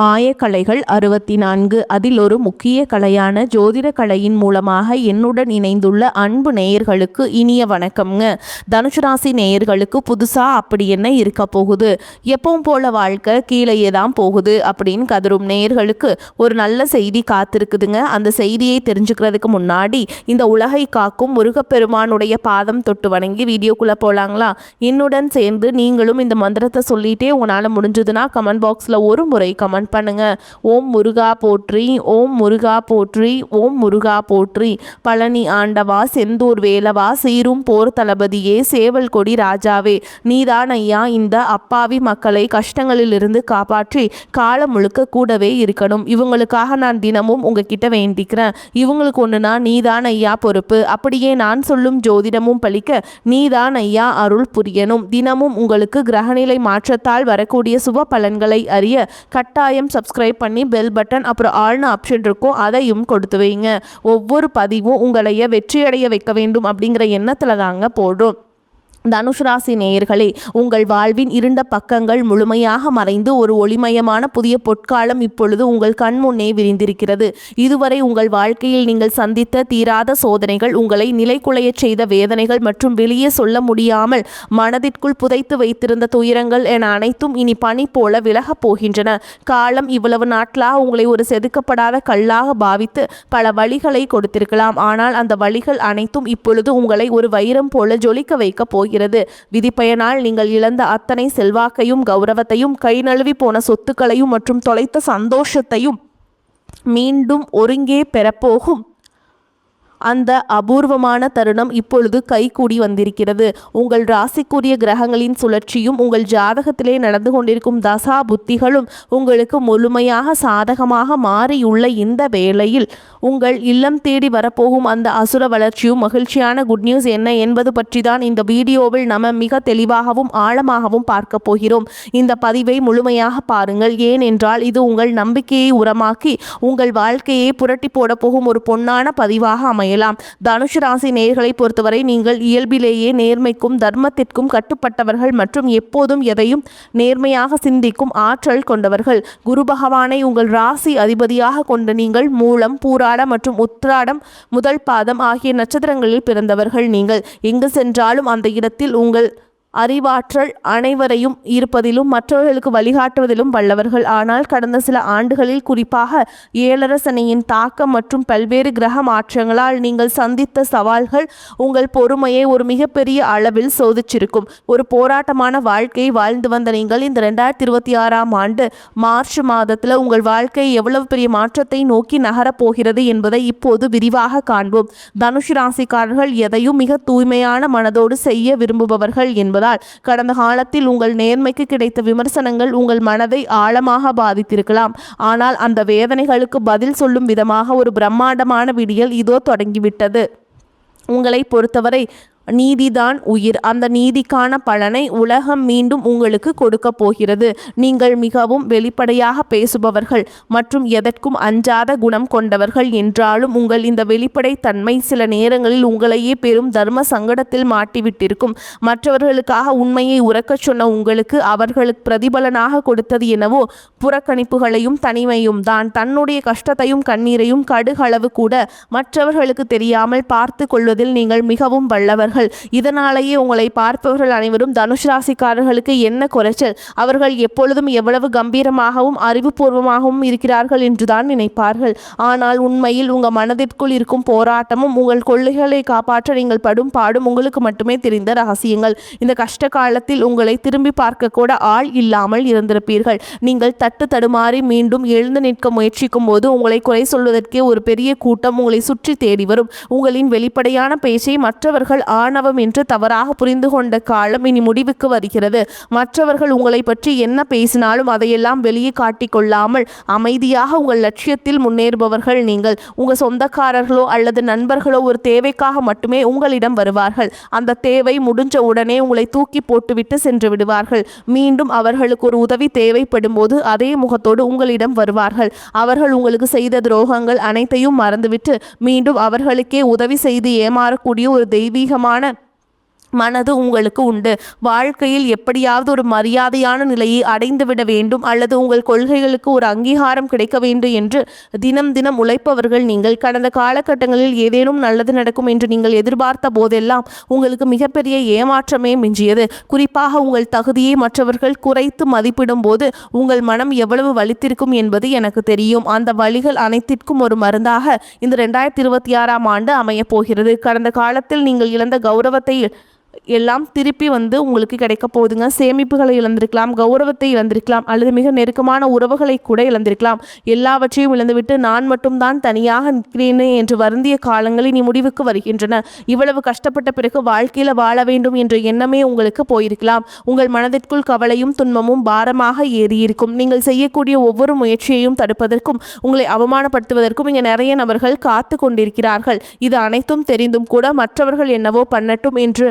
ஆயக்கலைகள் 64. அதில் ஒரு முக்கிய கலையான ஜோதிட கலையின் மூலமாக என்னுடன் இணைந்துள்ள அன்பு நேயர்களுக்கு இனிய வணக்கம்ங்க. தனுசு ராசி நேயர்களுக்கு புதுசாக அப்படி என்ன இருக்க போகுது, எப்பவும் போல வாழ்க்கை கீழேயே தான் போகுது அப்படின்னு கதரும் நேயர்களுக்கு ஒரு நல்ல செய்தி காத்திருக்குதுங்க. அந்த செய்தியை தெரிஞ்சுக்கிறதுக்கு முன்னாடி இந்த உலகை காக்கும் முருகப்பெருமானுடைய பாதம் தொட்டு வணங்கி வீடியோக்குள்ளே போகலாங்களா? என்னுடன் சேர்ந்து நீங்களும் இந்த மந்திரத்தை சொல்லிட்டே உங்களால் முடிஞ்சதுன்னா கமெண்ட் பாக்ஸில் ஒரு முறை கமெண்ட் பண்ணுங்க. ஓம் முருகா போற்றி, ஓம் முருகா போற்றி, ஓம் முருகா போற்றி. பழனி ஆண்டவா, செந்தூர் வேலவா, சீரும் போர் தளபதியே, சேவல் கொடி ராஜாவே, நீதான் ஐயா இந்த அப்பாவி மக்களை கஷ்டங்களிலிருந்து காப்பாற்றி காலம் முழுக்க கூடவே இருக்கணும். இவங்களுக்காக நான் தினமும் உங்ககிட்ட வேண்டிக்கிறேன். இவங்களுக்கு ஒன்றுனா நீதான் ஐயா பொறுப்பு. அப்படியே நான் சொல்லும் ஜோதிடமும் பலிக்க நீதான் ஐயா அருள் புரியணும். தினமும் உங்களுக்கு கிரகநிலை மாற்றத்தால் வரக்கூடிய சுப பலன்களை அறிய கட்டாயம் சப்ஸ்கிரைப் பண்ணி பெல் பட்டன் அப்புறம் ஆல்னு ஆப்ஷன் இருக்கும், அதையும் கொடுத்து வைங்க. ஒவ்வொரு பதிவும் உங்களைய வெற்றியடைய வைக்க வேண்டும் அப்படிங்கிற எண்ணத்தில் தாங்க போடுறோம். தனுசு ராசி நேயர்களே, உங்கள் வாழ்வின் இருண்ட பக்கங்கள் முழுமையாக மறைந்து ஒரு ஒளிமயமான புதிய பொற்காலம் இப்பொழுது உங்கள் கண் முன்னே விரிந்திருக்கிறது. இதுவரை உங்கள் வாழ்க்கையில் நீங்கள் சந்தித்த தீராத சோதனைகள், உங்களை நிலைகுலைய செய்த வேதனைகள் மற்றும் வெளியே சொல்ல முடியாமல் மனதிற்குள் புதைத்து வைத்திருந்த துயரங்கள் என அனைத்தும் இனி பனி போல விலகப் போகின்றன. காலம் இவ்வளவு நாட்களாக உங்களை ஒரு செதுக்கப்படாத கல்லாக பாவித்து பல வழிகளை கொடுத்திருக்கலாம். ஆனால் அந்த வழிகள் அனைத்தும் இப்பொழுது உங்களை ஒரு வைரம் போல ஜொலிக்க வைக்க போகிறது. விதிப்பயனால் நீங்கள் இழந்த அத்தனை செல்வாக்கையும் கௌரவத்தையும், கை நழுவி போன சொத்துக்களையும் மற்றும் தொலைத்த சந்தோஷத்தையும் மீண்டும் ஒருங்கே பெறப்போகும் அந்த அபூர்வமான தருணம் இப்பொழுது கைகூடி வந்திருக்கிறது. உங்கள் ராசிக்குரிய கிரகங்களின் சுழற்சியும் உங்கள் ஜாதகத்திலே நடந்து கொண்டிருக்கும் தசா புத்திகளும் உங்களுக்கு முழுமையாக சாதகமாக மாறியுள்ள இந்த வேளையில் உங்கள் இல்லம் தேடி வரப்போகும் அந்த அசுர வளர்ச்சியும் மகிழ்ச்சியான குட் நியூஸ் என்ன என்பது பற்றி தான் இந்த வீடியோவில் நம்ம மிக தெளிவாகவும் ஆழமாகவும் பார்க்க போகிறோம். இந்த பதிவை முழுமையாக பாருங்கள். ஏனென்றால் இது உங்கள் நம்பிக்கையை உரமாக்கி உங்கள் வாழ்க்கையை புரட்டி போட போகும் ஒரு பொன்னான பதிவாக அமையும். தனுசு ராசி நேயர்களை பொறுத்தவரை நீங்கள் இயல்பிலேயே நேர்மைக்கும் தர்மத்திற்கும் கட்டுப்பட்டவர்கள் மற்றும் எப்போதும் எதையும் நேர்மையாக சிந்திக்கும் ஆற்றல் கொண்டவர்கள். குரு பகவானை உங்கள் ராசி அதிபதியாக கொண்ட நீங்கள் மூலம், பூராட மற்றும் உத்திராடம் முதல் பாதம் ஆகிய நட்சத்திரங்களில் பிறந்தவர்கள். நீங்கள் எங்கு சென்றாலும் அந்த இடத்தில் உங்கள் அறிவாற்றல் அனைவரையும் ஈர்ப்பதிலும் மற்றவர்களுக்கு வழிகாட்டுவதிலும் வல்லவர்கள். ஆனால் கடந்த சில ஆண்டுகளில் குறிப்பாக ஏழரை சனியின் தாக்கம் மற்றும் பல்வேறு கிரக மாற்றங்களால் நீங்கள் சந்தித்த சவால்கள் உங்கள் பொறுமையை ஒரு மிகப்பெரிய அளவில் சோதிச்சிருக்கும். ஒரு போராட்டமான வாழ்க்கையை வாழ்ந்து வந்த நீங்கள் இந்த 2026ஆம் ஆண்டு மார்ச் மாதத்தில் உங்கள் வாழ்க்கை எவ்வளவு பெரிய மாற்றத்தை நோக்கி நகரப்போகிறது என்பதை இப்போது விரிவாக காண்போம். தனுசு ராசிக்காரர்கள் எதையும் மிக தூய்மையான மனதோடு செய்ய விரும்புபவர்கள் என்பதால் கடந்த காலத்தில் உங்கள் நேர்மைக்கு கிடைத்த விமர்சனங்கள் உங்கள் மனதை ஆழமாக பாதித்திருக்கலாம். ஆனால் அந்த வேதனைகளுக்கு பதில் சொல்லும் விதமாக ஒரு பிரம்மாண்டமான விடியல் இதோ தொடங்கிவிட்டது. உங்களை பொறுத்தவரை நீதிதான் உயிர். அந்த நீதிக்கான பலனை உலகம் மீண்டும் உங்களுக்கு கொடுக்க போகிறது. நீங்கள் மிகவும் வெளிப்படையாக பேசுபவர்கள் மற்றும் எதற்கும் அஞ்சாத குணம் கொண்டவர்கள் என்றாலும் உங்கள் இந்த வெளிப்படைத்தன்மை சில நேரங்களில் உங்களையே பெரும் தர்ம சங்கடத்தில் மாட்டிவிட்டிருக்கும். மற்றவர்களுக்காக உண்மையை உரக்கச் சொன்ன உங்களுக்கு அவர்களுக்கு பிரதிபலனாக கொடுத்தது என்னவோ புறக்கணிப்புகளையும் தனிமையும் தான். தன்னுடைய கஷ்டத்தையும் கண்ணீரையும் கடுகளவு கூட மற்றவர்களுக்கு தெரியாமல் பார்த்து கொள்வதில் நீங்கள் மிகவும் வல்லவர்கள். இதனாலேயே உங்களை பார்ப்பவர்கள் அனைவரும் தனுசு ராசிக்காரர்களுக்கு என்ன குறைச்சல், அவர்கள் எப்பொழுதும் எவ்வளவு கம்பீரமாகவும் அறிவுபூர்வமாகவும் இருக்கிறார்கள் என்றுதான் நினைப்பார்கள். ஆனால் உண்மையில் உங்கள் மனதிற்குள் இருக்கும் போராட்டமும் உங்கள் கொள்கைகளை காப்பாற்ற நீங்கள் படும் பாடும் உங்களுக்கு மட்டுமே தெரிந்த ரகசியங்கள். இந்த கஷ்ட காலத்தில் உங்களை திரும்பி பார்க்க கூட ஆள் இல்லாமல் இருந்திருப்பீர்கள். நீங்கள் தட்டு தடுமாறி மீண்டும் எழுந்து நிற்க முயற்சிக்கும் போது உங்களை குறை சொல்வதற்கே ஒரு பெரிய கூட்டம் உங்களை சுற்றி தேடி வரும். உங்களின் வெளிப்படையான பேச்சை மற்றவர்கள் ஆணவம் என்று தவறாக புரிந்து கொண்ட காலம் இனி முடிவுக்கு வருகிறது. மற்றவர்கள் உங்களை பற்றி என்ன பேசினாலும் அதையெல்லாம் வெளியே காட்டிக்கொள்ளாமல் அமைதியாக உங்கள் லட்சியத்தில் முன்னேறுபவர்கள் நீங்கள். உங்கள் சொந்தக்காரர்களோ அல்லது நண்பர்களோ ஒரு தேவைக்காக மட்டுமே உங்களிடம் வருவார்கள். அந்த தேவை முடிஞ்ச உடனே உங்களை தூக்கி போட்டுவிட்டு சென்று விடுவார்கள். மீண்டும் அவர்களுக்கு ஒரு உதவி தேவைப்படும் போது அதே முகத்தோடு உங்களிடம் வருவார்கள். அவர்கள் உங்களுக்கு செய்த துரோகங்கள் அனைத்தையும் மறந்துவிட்டு மீண்டும் அவர்களுக்கே உதவி செய்து ஏமாறக்கூடிய ஒரு தெய்வீகமான மனது உங்களுக்கு உண்டு. வாழ்க்கையில் எப்படியாவது ஒரு மரியாதையான நிலையை அடைந்துவிட வேண்டும் அல்லது உங்கள் கொள்கைகளுக்கு ஒரு அங்கீகாரம் கிடைக்க வேண்டும் என்று தினம் தினம் உழைப்பவர்கள் நீங்கள். கடந்த காலகட்டங்களில் ஏதேனும் நல்லது நடக்கும் என்று நீங்கள் எதிர்பார்த்த போதெல்லாம் உங்களுக்கு மிகப்பெரிய ஏமாற்றமே மிஞ்சியது. குறிப்பாக உங்கள் தகுதியை மற்றவர்கள் குறைத்து மதிப்பிடும் போது உங்கள் மனம் எவ்வளவு வலித்திருக்கும் என்பது எனக்கு தெரியும். அந்த வலிகள் அனைத்திற்கும் ஒரு மருந்தாக இந்த 2026ஆம் ஆண்டு அமையப் போகிறது. கடந்த காலத்தில் நீங்கள் இழந்த கௌரவத்தை எல்லாம் திருப்பி உங்களுக்கு கிடைக்க போகுதுங்க. சேமிப்புகளை இழந்திருக்கலாம், கௌரவத்தை இழந்திருக்கலாம், அல்லது மிக நெருக்கமான உறவுகளை கூட இழந்திருக்கலாம். எல்லாவற்றையும் இழந்துவிட்டு நான் மட்டும்தான் தனியாக நிற்கிறேனே என்று வருந்திய காலங்கள் இனி முடிவுக்கு வருகின்றன. இவ்வளவு கஷ்டப்பட்ட பிறகு வாழ்க்கையில் வாழ வேண்டும் என்ற எண்ணமே உங்களுக்கு போயிருக்கலாம். உங்கள் மனதிற்குள் கவலையும் துன்பமும் பாரமாக ஏறியிருக்கும். நீங்கள் செய்யக்கூடிய ஒவ்வொரு முயற்சியையும் தடுப்பதற்கும் உங்களை அவமானப்படுத்துவதற்கும் இங்கே நிறைய நபர்கள் காத்து கொண்டிருக்கிறார்கள். இது அனைத்தும் தெரிந்தும் கூட மற்றவர்கள் என்னவோ பண்ணட்டும் என்று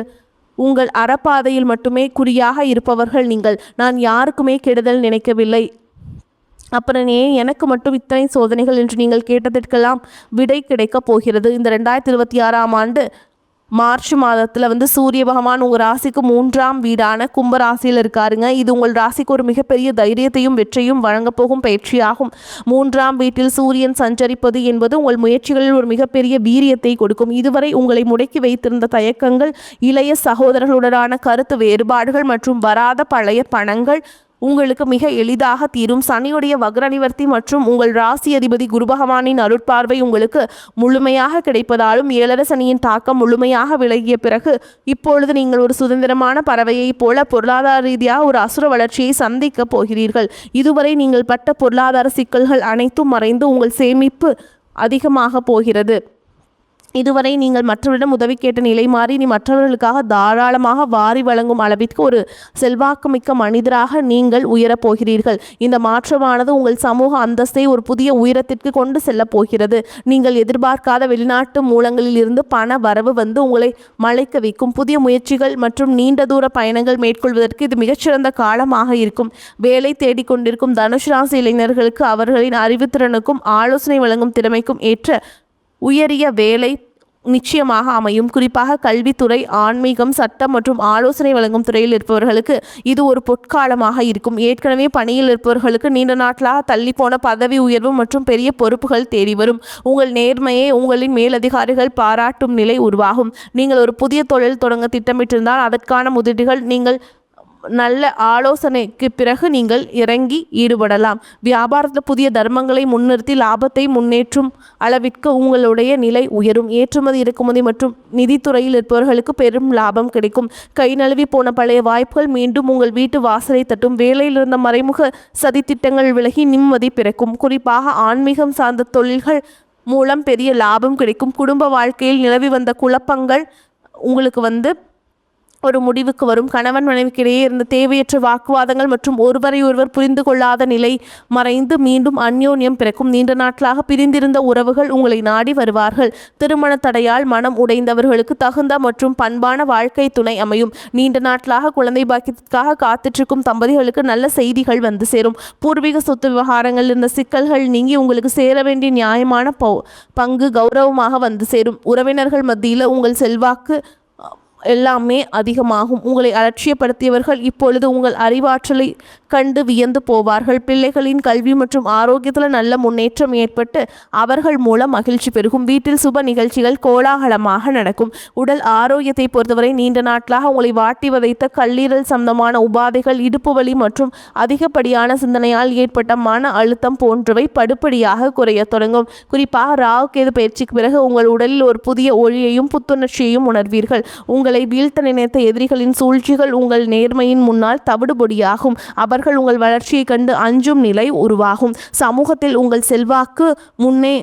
உங்கள் அறப்பாதையில் மட்டுமே குறியாக இருப்பவர்கள் நீங்கள். நான் யாருக்குமே கெடுதல் நினைக்கவில்லை, அப்புறம் ஏன் எனக்கு மட்டும் இத்தனை சோதனைகள் என்று நீங்கள் கேட்டதற்கெல்லாம் விடை கிடைக்கப் போகிறது. இந்த 2026ஆம் ஆண்டு மார்ச் மாதத்தில் சூரிய பகவான் உங்கள் ராசிக்கு 3ஆம் வீடான கும்பராசியில் இருக்காருங்க. இது உங்கள் ராசிக்கு ஒரு மிகப்பெரிய தைரியத்தையும் வெற்றியும் வழங்கப் போகும் பயிற்சியாகும். 3ஆம் வீட்டில் சூரியன் சஞ்சரிப்பது என்பது உங்கள் முயற்சிகளில் ஒரு மிகப்பெரிய வீரியத்தை கொடுக்கும். இதுவரை உங்களை முடக்கி வைத்திருந்த தயக்கங்கள், இளைய சகோதரர்களுடனான கருத்து வேறுபாடுகள் மற்றும் வராத பழைய பணங்கள் உங்களுக்கு மிக எளிதாக தீரும். சனியுடைய வக்ர நிவர்த்தி மற்றும் உங்கள் ராசி அதிபதி குரு பகவானின் அருட்பார்வை உங்களுக்கு முழுமையாக கிடைப்பதாலும் 7 சனியின் தாக்கம் முழுமையாக விலகிய பிறகு இப்பொழுது நீங்கள் ஒரு சுதந்திரமான பறவையைப் போல பொருளாதார ரீதியாக ஒரு அசுர வளர்ச்சியை சந்திக்க போகிறீர்கள். இதுவரை நீங்கள் பட்ட பொருளாதார சிக்கல்கள் அனைத்தும் மறைந்து உங்கள் சேமிப்பு அதிகமாக போகிறது. இதுவரை நீங்கள் மற்றவரிடம் உதவி கேட்ட நிலை மாறி நீ மற்றவர்களுக்காக தாராளமாக வாரி வழங்கும் அளவிற்கு ஒரு செல்வாக்குமிக்க மனிதராக நீங்கள் உயரப் போகிறீர்கள். இந்த மாற்றமானது உங்கள் சமூக அந்தஸ்தை ஒரு புதிய உயரத்திற்கு கொண்டு செல்லப் போகிறது. நீங்கள் எதிர்பார்க்காத வெளிநாட்டு மூலங்களில் இருந்து பண வரவு உங்களை மலைக்க வைக்கும். புதிய முயற்சிகள் மற்றும் நீண்ட தூர பயணங்கள் மேற்கொள்வதற்கு இது மிகச்சிறந்த காலமாக இருக்கும். வேலை தேடிக்கொண்டிருக்கும் தனுசு ராசி இளைஞர்களுக்கு அவர்களின் அறிவுத்திறனுக்கும் ஆலோசனை வழங்கும் திறமைக்கும் ஏற்ற உயரிய வேலை நிச்சயமாக அமையும். குறிப்பாக கல்வித்துறை, ஆன்மீகம், சட்டம் மற்றும் ஆலோசனை வழங்கும் துறையில் இருப்பவர்களுக்கு இது ஒரு பொற்காலமாக இருக்கும். ஏற்கனவே பணியில் இருப்பவர்களுக்கு நீண்ட நாட்களாக தள்ளிப்போன பதவி உயர்வு மற்றும் பெரிய பொறுப்புகள் தேடி வரும். உங்கள் நேர்மையை உங்களின் மேலதிகாரிகள் பாராட்டும் நிலை உருவாகும். நீங்கள் ஒரு புதிய தொழில் தொடங்க திட்டமிட்டிருந்தால் அதற்கான முதலீடுகள் நீங்கள் நல்ல ஆலோசனைக்கு பிறகு நீங்கள் இறங்கி ஈடுபடலாம். வியாபாரத்தில் புதிய தர்மங்களை முன்னிறுத்தி லாபத்தை முன்னேற்றும் அளவிற்கு உங்களுடைய நிலை உயரும். ஏற்றுமதி, இறக்குமதி மற்றும் நிதித்துறையில் இருப்பவர்களுக்கு பெரும் லாபம் கிடைக்கும். கை நழுவி போன பழைய வாய்ப்புகள் மீண்டும் உங்கள் வீட்டு வாசலை தட்டும். வேலையில் இருந்த மறைமுக சதித்திட்டங்கள் விலகி நிம்மதி பிறக்கும். குறிப்பாக ஆன்மீகம் சார்ந்த தொழில்கள் மூலம் பெரிய லாபம் கிடைக்கும். குடும்ப வாழ்க்கையில் நிலவி வந்த குழப்பங்கள் உங்களுக்கு ஒரு முடிவுக்கு வரும். கணவன் மனைவிக்கிடையே இருந்த தேவையற்ற வாக்குவாதங்கள் மற்றும் ஒருவரை ஒருவர் புரிந்து கொள்ளாத நிலை மறைந்து மீண்டும் அந்யோன்யம் பிறக்கும். நீண்ட நாட்களாக பிரிந்திருந்த உறவுகள் உங்களை நாடி வருவார்கள். திருமண தடையால் மனம் உடைந்தவர்களுக்கு தகுந்த மற்றும் பண்பான வாழ்க்கை துணை அமையும். நீண்ட நாட்களாக குழந்தை பாக்கியத்திற்காக காத்திருக்கும் தம்பதிகளுக்கு நல்ல செய்திகள் சேரும். பூர்வீக சொத்து விவகாரங்கள் இருந்த சிக்கல்கள் நீங்கி உங்களுக்கு சேர வேண்டிய நியாயமான பங்கு கௌரவமாக சேரும். உறவினர்கள் மத்தியில் உங்கள் செல்வாக்கு எல்லாமே அதிகமாகும். உங்களை அலட்சியப்படுத்தியவர்கள் இப்பொழுது உங்கள் அறிவாற்றலை கண்டு வியந்து போவார்கள். பிள்ளைகளின் கல்வி மற்றும் ஆரோக்கியத்தில் நல்ல முன்னேற்றம் ஏற்பட்டு அவர்கள் மூலம் மகிழ்ச்சி பெருகும். வீட்டில் சுப நிகழ்ச்சிகள் கோலாகலமாக நடக்கும். உடல் ஆரோக்கியத்தை பொறுத்தவரை நீண்ட நாட்களாக உங்களை வாட்டி வதைத்த கல்லீரல் சம்பந்தமான உபாதைகள், இடுப்பு வலி மற்றும் அதிகப்படியான சிந்தனையால் ஏற்பட்ட மன அழுத்தம் போன்றவை படிப்படியாக குறைய தொடங்கும். குறிப்பாக ராகு கேது பயிற்சிக்கு பிறகு உங்கள் உடலில் ஒரு புதிய ஒளியையும் புத்துணர்ச்சியையும் உணர்வீர்கள். உங்களை வீழ்த்த நினைத்த எதிரிகளின் சூழ்ச்சிகள் உங்கள் நேர்மையின் முன்னால் தவிடுபொடியாகும். அவர்கள் உங்கள் வளர்ச்சியை கண்டு அஞ்சும் நிலை உருவாகும். சமூகத்தில் உங்கள் செல்வாக்கு முன்னே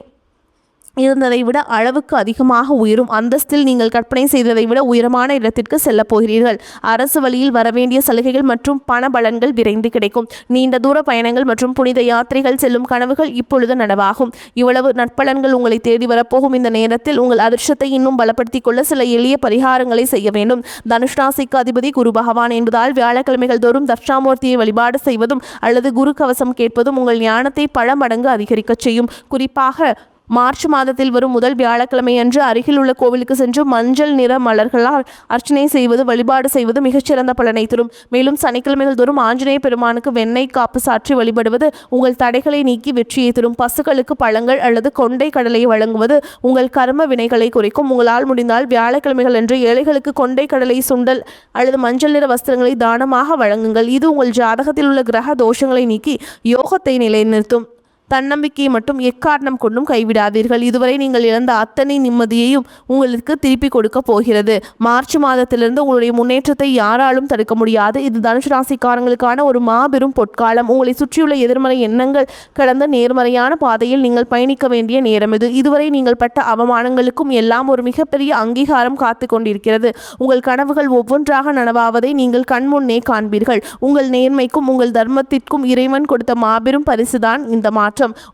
இருந்ததை விட அளவுக்கு அதிகமாக உயரும். அந்தஸ்தில் நீங்கள் கற்பனை செய்ததை விட உயரமான இடத்திற்கு செல்லப் போகிறீர்கள். அரசு வழியில் வரவேண்டிய சலுகைகள் மற்றும் பண பலன்கள் விரைந்து கிடைக்கும். நீண்ட தூர பயணங்கள் மற்றும் புனித யாத்திரைகள் செல்லும் கனவுகள் இப்பொழுது நனவாகும். இவ்வளவு நற்பலன்கள் உங்களை தேடி வரப்போகும் இந்த நேரத்தில் உங்கள் அதிர்ஷ்டத்தை இன்னும் பலப்படுத்திக் கொள்ள சில எளிய பரிகாரங்களை செய்ய வேண்டும். தனுஷ் ராசிக்கு அதிபதி குரு பகவான் என்பதால் வியாழக்கிழமைகள் தோறும் தட்சிணாமூர்த்தியை வழிபாடு செய்வதும் அல்லது குரு கவசம் கேட்பதும் உங்கள் ஞானத்தை பல மடங்கு அதிகரிக்க செய்யும். குறிப்பாக மார்ச் மாதத்தில் வரும் முதல் வியாழக்கிழமை அன்று அருகில் உள்ள கோவிலுக்கு சென்று மஞ்சள் நிற மலர்களால் அர்ச்சனை செய்வது, வழிபாடு செய்வது மிகச்சிறந்த பலனை தரும். மேலும் சனிக்கிழமைகள் தோறும் ஆஞ்சநேய பெருமானுக்கு வெண்ணெய் காப்பு சாற்றி வழிபடுவது உங்கள் தடைகளை நீக்கி வெற்றியை தரும். பசுக்களுக்கு பழங்கள் அல்லது கொண்டை கடலையை வழங்குவது உங்கள் கர்ம வினைகளை குறைக்கும். உங்களால் முடிந்தால் வியாழக்கிழமைகள் அன்று ஏழைகளுக்கு கொண்டை கடலை, சுண்டல் அல்லது மஞ்சள் நிற வஸ்திரங்களை தானமாக வழங்குங்கள். இது உங்கள் ஜாதகத்தில் உள்ள கிரக தோஷங்களை நீக்கி யோகத்தை நிலைநிறுத்தும். தன்னம்பிக்கையை மட்டும் எக்காரணம் கொண்டும் கைவிடாதீர்கள். இதுவரை நீங்கள் இழந்த அத்தனை நிம்மதியையும் உங்களுக்கு திருப்பி கொடுக்க போகிறது. மார்ச் மாதத்திலிருந்து உங்களுடைய முன்னேற்றத்தை யாராலும் தடுக்க முடியாது. இது தனுசு ராசிக்காரங்களுக்கான ஒரு மாபெரும் பொற்காலம். உங்களை சுற்றியுள்ள எதிர்மறை எண்ணங்கள் கடந்த நேர்மறையான பாதையில் நீங்கள் பயணிக்க வேண்டிய நேரம் இது. இதுவரை நீங்கள் பட்ட அவமானங்களுக்கும் எல்லாம் ஒரு மிகப்பெரிய அங்கீகாரம் காத்து கொண்டிருக்கிறது. உங்கள் கனவுகள் ஒவ்வொன்றாக நனவாவதை நீங்கள் கண்முன்னே காண்பீர்கள். உங்கள் நேர்மைக்கும் உங்கள் தர்மத்திற்கும் இறைவன் கொடுத்த மாபெரும் பரிசுதான் இந்த மாற்றம்.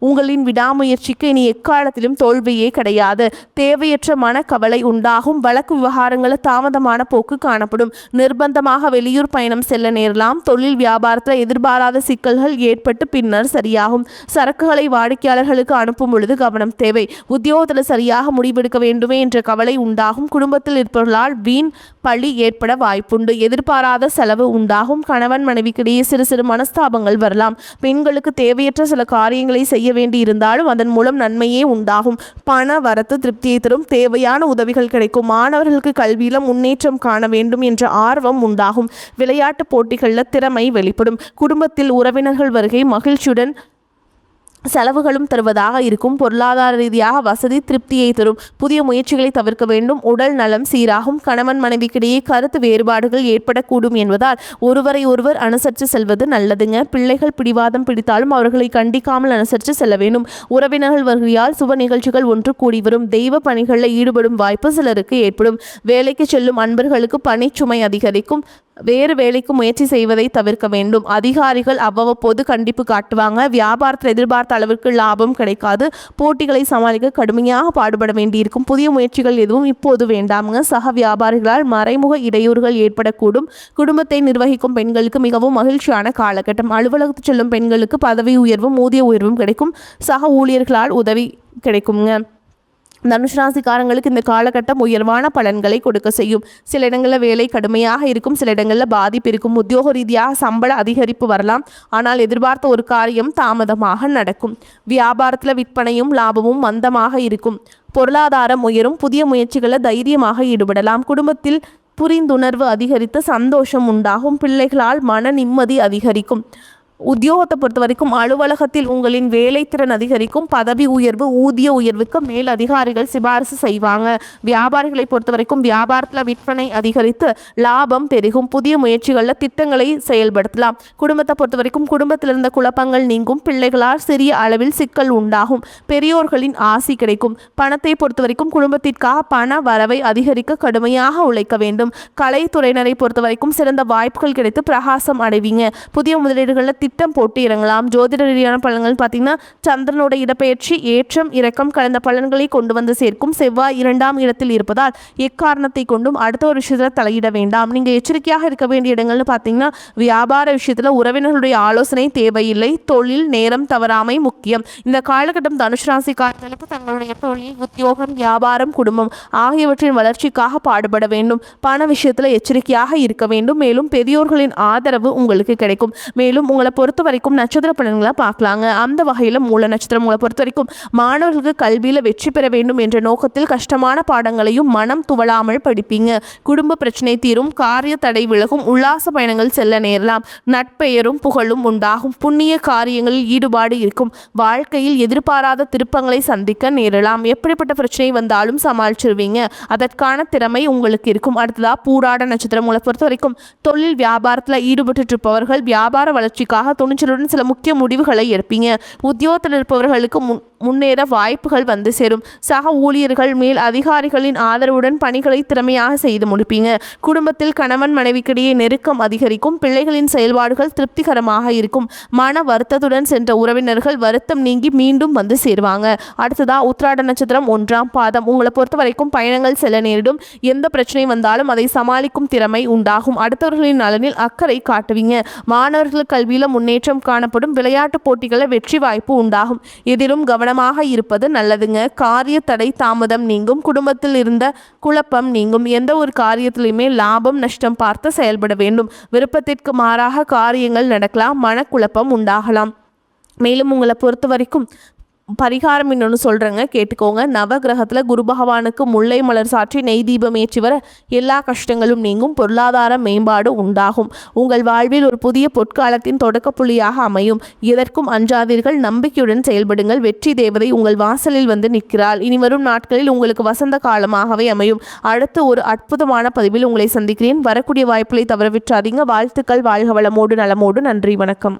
உங்களின் விடாமுயற்சிக்கு இனி எக்காலத்திலும் தோல்வியே கிடையாது. தேவையற்ற மனக்கவலை உண்டாகும். வழக்கு விவகாரங்களில் தாமதமான போக்கு காணப்படும். நிர்பந்தமாக வெளியூர் பயணம் செல்ல நேரலாம். தொழில் வியாபாரத்தில் எதிர்பாராத சிக்கல்கள் ஏற்பட்டு பின்னர் சரியாகும். சரக்குகளை வாடிக்கையாளர்களுக்கு அனுப்பும் பொழுது கவனம் தேவை. உத்தியோகத்தில் சரியாக முடிவெடுக்க வேண்டுமே என்ற கவலை உண்டாகும். குடும்பத்தில் இருப்பவர்களால் வீண் பழி ஏற்பட வாய்ப்புண்டு. எதிர்பாராத செலவு உண்டாகும். கணவன் மனைவிக்கிடையே சிறு சிறு மனஸ்தாபங்கள் வரலாம். பெண்களுக்கு தேவையற்ற சில காரியங்களை செய்ய வேண்டி இருந்தாலும் அதன் மூலம் நன்மையே உண்டாகும். பண வரத்து திருப்தியை தரும். தேவையான உதவிகள் கிடைக்கும். மாணவர்களுக்கு கல்வியில முன்னேற்றம் காண வேண்டும் என்ற ஆர்வம் உண்டாகும். விளையாட்டு போட்டிகளில் திறமை வெளிப்படும். குடும்பத்தில் உறவினர்கள் வருகை மகிழ்ச்சியுடன் செலவுகளும் தருவதாக இருக்கும். பொருளாதார ரீதியாக வசதி திருப்தியை தரும். புதிய முயற்சிகளை தவிர்க்க வேண்டும். உடல் நலம் சீராகும். கணவன் மனைவிக்கிடையே கருத்து வேறுபாடுகள் ஏற்படக்கூடும் என்பதால் ஒருவரை ஒருவர் அனுசரித்து செல்வது நல்லதுங்க. பிள்ளைகள் பிடிவாதம் பிடித்தாலும் அவர்களை கண்டிக்காமல் அனுசரித்து செல்ல வேண்டும். உறவினர்கள் வருகையால் சுப நிகழ்ச்சிகள் ஒன்று கூடி வரும். தெய்வ பணிகளில் ஈடுபடும் வாய்ப்பு சிலருக்கு ஏற்படும். வேலைக்கு செல்லும் அன்பர்களுக்கு பணிச்சுமை அதிகரிக்கும். வேறு வேலைக்கு முயற்சி செய்வதை தவிர்க்க வேண்டும். அதிகாரிகள் அவ்வப்போது கண்டிப்பு காட்டுவாங்க. வியாபாரத்தில் எதிர்பார்த்த அளவிற்கு லாபம் கிடைக்காது. போட்டிகளை சமாளிக்க கடுமையாக பாடுபட வேண்டியிருக்கும். புதிய முயற்சிகள் எதுவும் இப்போது வேண்டாமுங்க. சக வியாபாரிகளால் மறைமுக இடையூறுகள் ஏற்படக்கூடும். குடும்பத்தை நிர்வகிக்கும் பெண்களுக்கு மிகவும் மகிழ்ச்சியான காலகட்டம். அலுவலகத்தில் செல்லும் பெண்களுக்கு பதவி உயர்வும் ஊதிய உயர்வும் கிடைக்கும். சக ஊழியர்களால் உதவி கிடைக்குங்க. தனுசு ராசிக்காரங்களுக்கு இந்த காலகட்டம் உயர்வான பலன்களை கொடுக்க செய்யும். சில இடங்களில் வேலை கடுமையாக இருக்கும். சில இடங்களில் பாதிப்பு இருக்கும். உத்தியோக ரீதியாக சம்பள அதிகரிப்பு வரலாம். ஆனால் எதிர்பார்த்த ஒரு காரியம் தாமதமாக நடக்கும். வியாபாரத்தில் விற்பனையும் லாபமும் மந்தமாக இருக்கும். பொருளாதாரம் உயரும். புதிய முயற்சிகளில் தைரியமாக ஈடுபடலாம். குடும்பத்தில் புரிந்துணர்வு அதிகரித்து சந்தோஷம் உண்டாகும். பிள்ளைகளால் மன நிம்மதி அதிகரிக்கும். உத்தியோகத்தை பொறுத்த வரைக்கும் அலுவலகத்தில் உங்களின் வேலைத்திறன் அதிகரிக்கும். பதவி உயர்வு, ஊதிய உயர்வுக்கு மேல் அதிகாரிகள் சிபாரிசு செய்வாங்க. வியாபாரிகளை பொறுத்த வரைக்கும் வியாபாரத்தில் விற்பனை அதிகரித்து லாபம் பெருகும். புதிய முயற்சிகளில் திட்டங்களை செயல்படுத்தலாம். குடும்பத்தை பொறுத்த வரைக்கும் குடும்பத்தில் இருந்த குழப்பங்கள் நீங்கும். பிள்ளைகளால் சிறிய அளவில் சிக்கல் உண்டாகும். பெரியோர்களின் ஆசி கிடைக்கும். பணத்தை பொறுத்த வரைக்கும் குடும்பத்திற்காக பண வரவை அதிகரிக்க கடுமையாக உழைக்க வேண்டும். கலைத்துறையினரை பொறுத்த வரைக்கும் சிறந்த வாய்ப்புகள் கிடைத்து பிரகாசம் அடைவீங்க. புதிய முதலீடுகளில் திட்டம் போட்டு இறங்கலாம். ஜோதிட ரீதியான பலன்கள் பார்த்தீங்கன்னா சந்திரனோட இடப்பெயர்ச்சி ஏற்றம் இறக்கம் கலந்த பலன்களை கொண்டு வந்து சேர்க்கும். செவ்வாய் 2ஆம் இடத்தில் இருப்பதால் எக்காரணத்தை கொண்டும் அடுத்த ஒரு விஷயத்தில் தலையிட வேண்டாம். நீங்கள் எச்சரிக்கையாக இருக்க வேண்டிய இடங்கள்னு பார்த்தீங்கன்னா வியாபார விஷயத்தில் உறவினர்களுடைய ஆலோசனை தேவையில்லை. தொழில் நேரம் தவறாமை முக்கியம். இந்த காலகட்டம் தனுசு ராசிக்காரர்களுக்கு தங்களுடைய தொழில், உத்தியோகம், வியாபாரம், குடும்பம் ஆகியவற்றின் வளர்ச்சிக்காக பாடுபட வேண்டும். பண விஷயத்தில் எச்சரிக்கையாக இருக்க வேண்டும். மேலும் பெரியோர்களின் ஆதரவு உங்களுக்கு கிடைக்கும். மேலும் உங்களை பொறுத்த வரைக்கும் நட்சத்திர பலன்களை பார்க்கலாங்க. அந்த வகையில் மூல நட்சத்திரம் உங்களை பொறுத்த வரைக்கும் மாணவர்களுக்கு கல்வியில் வெற்றி பெற வேண்டும் என்ற நோக்கத்தில் கஷ்டமான பாடங்களையும் மனம் துவளாமல் படிப்பீங்க. குடும்ப பிரச்சனை தீரும். காரிய தடை விலகும். உல்லாச பயணங்கள் செல்ல நேரலாம். நட்பெயரும் புகழும் உண்டாகும். புண்ணிய காரியங்களில் ஈடுபாடு இருக்கும். வாழ்க்கையில் எதிர்பாராத திருப்பங்களை சந்திக்க நேரலாம். எப்படிப்பட்ட பிரச்சனை வந்தாலும் சமாளிச்சிருவீங்க. அதற்கான திறமை உங்களுக்கு இருக்கும். அடுத்ததா பூராட நட்சத்திரம் உங்களை பொறுத்த வரைக்கும் தொழில் வியாபாரத்தில் ஈடுபட்டு இருப்பவர்கள் வியாபார வளர்ச்சிக்காக துணிச்சலுடன் சில முக்கிய முடிவுகளை எடுப்பீங்க. உத்தியோகத்தில் இருப்பவர்களுக்கு முன்னேற வாய்ப்புகள் வந்து சேரும். சக ஊழியர்கள் மேல் அதிகாரிகளின் ஆதரவுடன் பணிகளை திறமையாக செய்து முடிப்பீங்க. குடும்பத்தில் கணவன் மனைவிக்கிடையே நெருக்கம் அதிகரிக்கும். பிள்ளைகளின் செயல்பாடுகள் திருப்திகரமாக இருக்கும். மன வருத்தத்துடன் சென்ற உறவினர்கள் வருத்தம் நீங்கி மீண்டும் வந்து சேருவாங்க. அடுத்ததா உத்திராட நட்சத்திரம் 1ஆம் பாதம் உங்களை பொறுத்த வரைக்கும் பயணங்கள் செல்ல நேரிடும். எந்த பிரச்சனை வந்தாலும் அதை சமாளிக்கும் திறமை உண்டாகும். அடுத்தவர்களின் நலனில் அக்கறை காட்டுவீங்க. மாணவர்கள் கல்வியில் முன்னேற்றம் காணப்படும். விளையாட்டு போட்டிகளில் வெற்றி வாய்ப்பு உண்டாகும். எதிலும் கவனம் கவனமாக இருப்பது நல்லதுங்க. காரிய தடை தாமதம் நீங்கும். குடும்பத்தில் இருந்த குழப்பம் நீங்கும். எந்த ஒரு காரியத்திலுமே லாபம் நஷ்டம் பார்த்து செயல்பட வேண்டும். விருப்பத்திற்கு மாறாக காரியங்கள் நடக்கலாம். மனக்குழப்பம் உண்டாகலாம். மேலும் உங்களை பொறுத்த வரைக்கும் பரிகாரம் இன்னொன்று சொல்கிறேங்க, கேட்டுக்கோங்க. நவகிரகத்தில் குரு பகவானுக்கு முல்லை மலர் சாற்றி நெய் தீபம் ஏற்றி வர எல்லா கஷ்டங்களும் நீங்கும். பொருளாதார மேம்பாடு உண்டாகும். உங்கள் வாழ்வில் ஒரு புதிய பொற்காலத்தின் தொடக்க புள்ளியாக அமையும். எதற்கும் அஞ்சாதீர்கள். நம்பிக்கையுடன் செயல்படுங்கள். வெற்றி தேவதை உங்கள் வாசலில் வந்து நிற்கிறாள். இனி வரும் நாட்களில் உங்களுக்கு வசந்த காலமாகவே அமையும். அடுத்து ஒரு அற்புதமான பதிவில் உங்களை சந்திக்கிறேன். வரக்கூடிய வாய்ப்புகளை தவற விட்டுறாதீங்க. வாழ்த்துக்கள். வாழ்க வளமோடு நலமோடு. நன்றி, வணக்கம்.